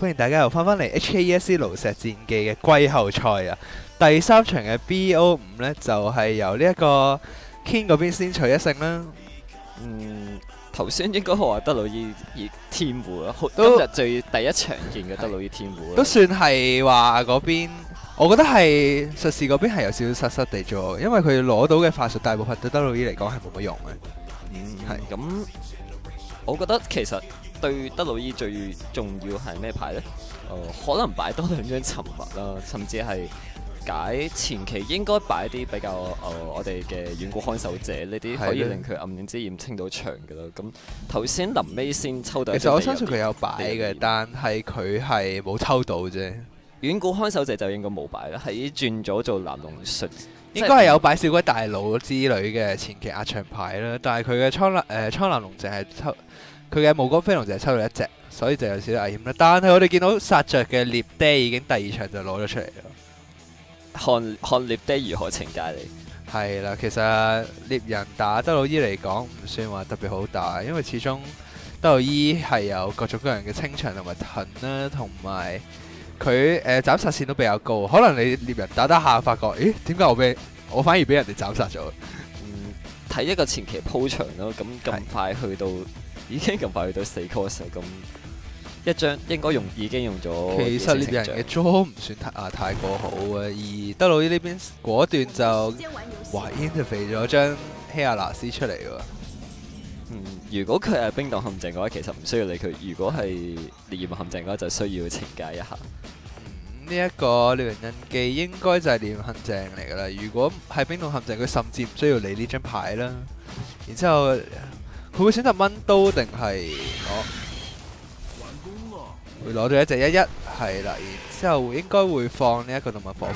歡迎大家又翻返嚟 HKESC 爐石戰記嘅季後賽啊！第3場嘅 BO5 呢，就係由呢一個 Ken 嗰邊先取一勝啦。頭先應該話德魯伊天胡啦，今日第一場見嘅德魯伊天胡都算係話嗰邊，我覺得係術士嗰邊係有少少失失地做，因為佢攞到嘅法術大部分對德魯伊嚟講係冇乜用嘅。係咁，我覺得其實對德魯伊最重要係咩牌呢？可能擺多2張沉默啦，甚至係解前期應該擺啲比較我哋嘅遠古看守者呢啲可以令佢暗影之焰清到場嘅啦。咁頭先臨尾先抽到，其實我相信佢有擺嘅，但係佢係冇抽到啫。遠古看守者就應該冇擺啦，係轉咗做藍龍術，應該係有擺小鬼大佬之類嘅前期壓場牌啦。但係佢嘅蒼藍龍淨係抽，佢嘅無光飛龍淨係抽到1隻，所以就有少少危險啦。但係我哋見到殺着嘅獵爹已經第2場就攞咗出嚟啦。看獵爹如何懲戒你？係啦，其實獵人打德魯伊嚟講唔算話特別好打，因為始終德魯伊係有各種各樣嘅清場同埋盾啦，同埋佢斬殺線都比較高。可能你獵人打下發覺，咦，點解我反而俾人哋斬殺咗？睇一個前期鋪場咯，咁快去到已經咁快去到4 cost 咁。一張應該已經用咗。其實獵人嘅 draw 唔算太過好啊，而德魯伊呢邊果斷就interface 咗張希亞納斯出嚟喎。如果佢係冰凍陷阱嘅話，其實唔需要理佢；如果係烈焰陷阱嘅話，就需要懲戒一下。呢一個獵人印記應該就係烈焰陷阱嚟㗎啦。如果係冰凍陷阱，佢甚至唔需要理呢張牌啦。然之後佢會選擇掹刀定係會攞到一隻11係啦，然之後應該會放呢一個動物火盤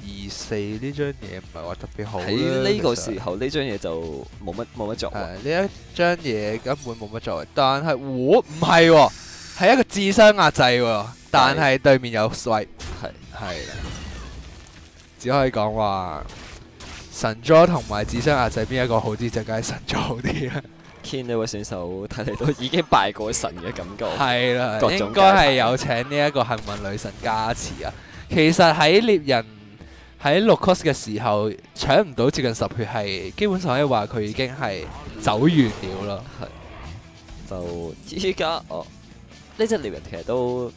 24呢張嘢唔係話特別好。喺呢個時候呢張嘢就冇乜作為。呢一張嘢根本冇乜作為，但係唔係喎，係一個智商壓制喎，但係對面有 swipe 係啦，只可以講話神 draw 同埋智商壓制邊一個好啲就梗係神 draw 好啲啦。Ken 呢位選手睇嚟都已經拜過神嘅感覺，係啦，應該係有請呢一個幸運女神加持啊！其實喺獵人喺6 cost 嘅時候搶唔到接近10血，係基本上可以話佢已經係走完了咯。係，就依家呢隻獵人其實都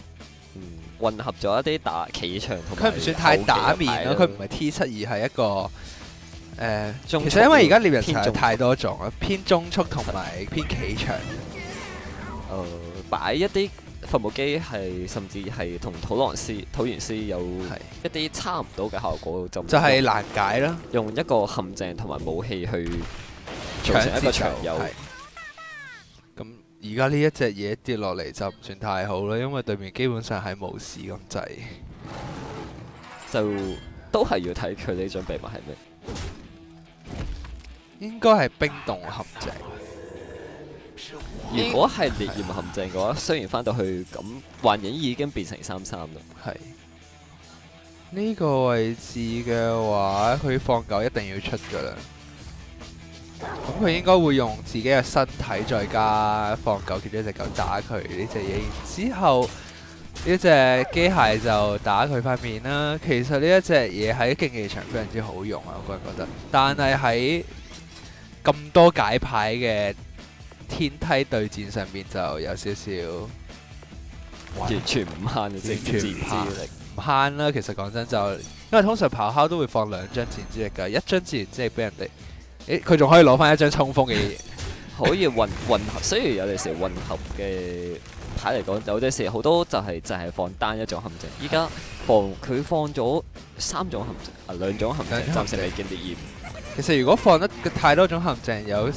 混合咗一啲打企場同埋，佢唔算太打面咯，佢唔係 T7 而係一個。其其實因為而家獵人實在太多種啦，偏中速同埋偏企場。擺一啲伐木機係甚至係同土元師有一啲差唔多嘅效果，就係難解啦。用一個陷阱同埋武器去做成一個長優。咁而家呢一隻嘢跌落嚟就唔算太好啦，因為對面基本上係無視咁滯。就都係要睇佢呢張秘密係咩？應該係冰凍陷阱。如果係烈焰陷阱嘅話，雖然翻到去咁幻影已經變成3-3啦。係呢個位置嘅話，佢放狗一定要出噶啦。咁佢應該會用自己嘅身體再加放狗，叫咗隻狗打佢呢隻嘢，然之後呢隻機械就打佢塊面啦。其實呢一隻嘢喺競技場非常之好用啊，我個人覺得。但係喺咁多解牌嘅天梯對戰上面就有少少完全唔慳嘅，完全唔慳啦。其實講真就，因為通常咆哮都會放2張自然之力㗎，一張自然之力俾人哋，佢仲可以攞翻1張衝鋒嘅嘢，可以混合。雖然有陣時混合嘅牌嚟講，有陣時好多就係放單一種陷阱。依家佢放咗3種陷阱，2種陷阱，暫時未見烈焰。其實如果放得太多種陷阱，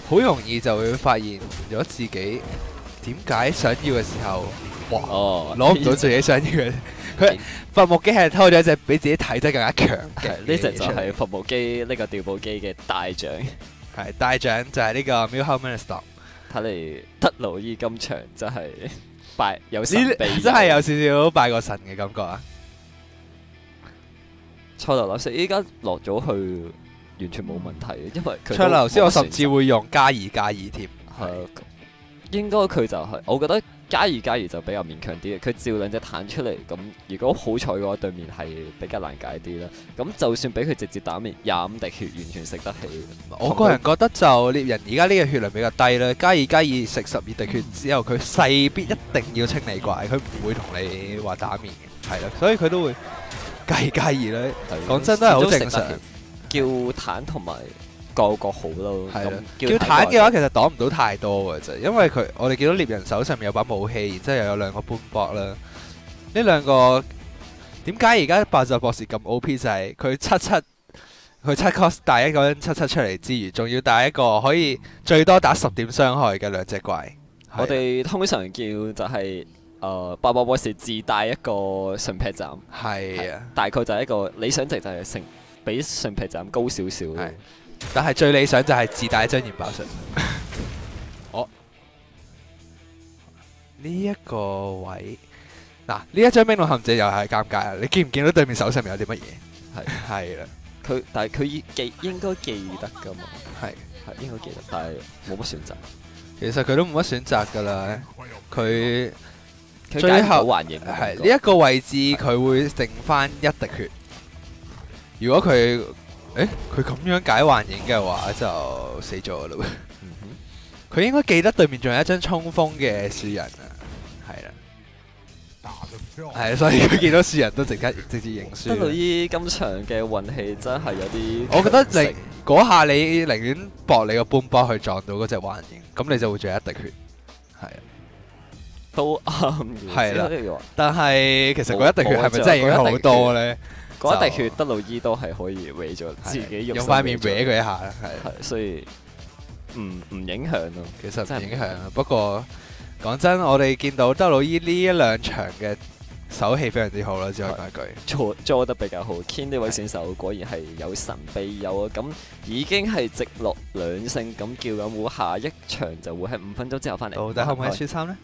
好容易就會發現咗自己點解想要嘅時候，攞唔到自己想要嘅。佢伐木機係偷咗一隻比自己體質更加強嘅。呢隻就係伐木機呢個調補機嘅大獎。係大獎就係呢個 Milhouse Minister。睇嚟德魯伊今場真係有神秘，真係有少少拜過神嘅感覺啊！賽流老師依家落咗去。完全冇問題，因為佢賽流師我甚至會用+2+2添。應該佢就係，我覺得加爾就比較勉強啲嘅，佢照兩隻彈出嚟，咁如果好彩嘅話，對面係比較難解啲啦。咁就算俾佢直接打滅25滴血，完全食得起。我個人覺得就獵人而家呢個血量比較低啦，加爾食12滴血之後，佢勢必一定要清理怪，佢唔會同你話打滅嘅，係啦，所以佢都會加爾咧。講真都係好正常。叫坦同埋個好咯。係啦，叫坦嘅話其實擋唔到太多嘅啫，因為我哋見到獵人手上面有把武器，然之後又有兩個搬博啦。呢兩個點解而家爆炸博士咁 OP 就係佢7 cost 帶一個人7出嚟之餘，仲要帶一個可以最多打10點傷害嘅兩隻怪。我哋通常叫就係爆炸博士自帶一個純劈斬。係啊，大概就係一個理想值就係比純劈斬高少少。但係最理想就係自帶一張燃爆術。呢一個位嗱，呢一張冰龍陷阱又係尷尬啊！你見唔見到對面手上面有啲乜嘢？係啦，但係佢應該記得㗎嘛？係應該記得，但係冇乜選擇。其實佢都冇乜選擇㗎啦，佢最後還形係呢一個位置，佢會剩翻1滴血。如果佢咁樣解幻影嘅話，就死咗啦。佢應該記得對面仲有一張衝鋒嘅樹人啊，係啦，所以佢見到樹人都直接認輸。德魯伊今場嘅運氣真係有啲，我覺得你嗰下你寧願搏你個半波去撞到嗰隻幻影，咁你就會仲有1滴血，係啊，都啱嘅。係啦，但係其實嗰1滴血係咪真係影響好多咧？嗰一滴血德魯伊都係可以搲咗自己用塊面搲佢一下，係所以唔影響咯。其實唔影響，不過講真，我哋見到德魯伊呢一兩場嘅手氣非常之好啦，只可以講一句，做得比較好。Ken 呢位選手果然係有神秘有啊，咁已經係直落2勝，咁叫緊會下一場就會喺5分鐘之後翻嚟。到底可唔可以輸3呢？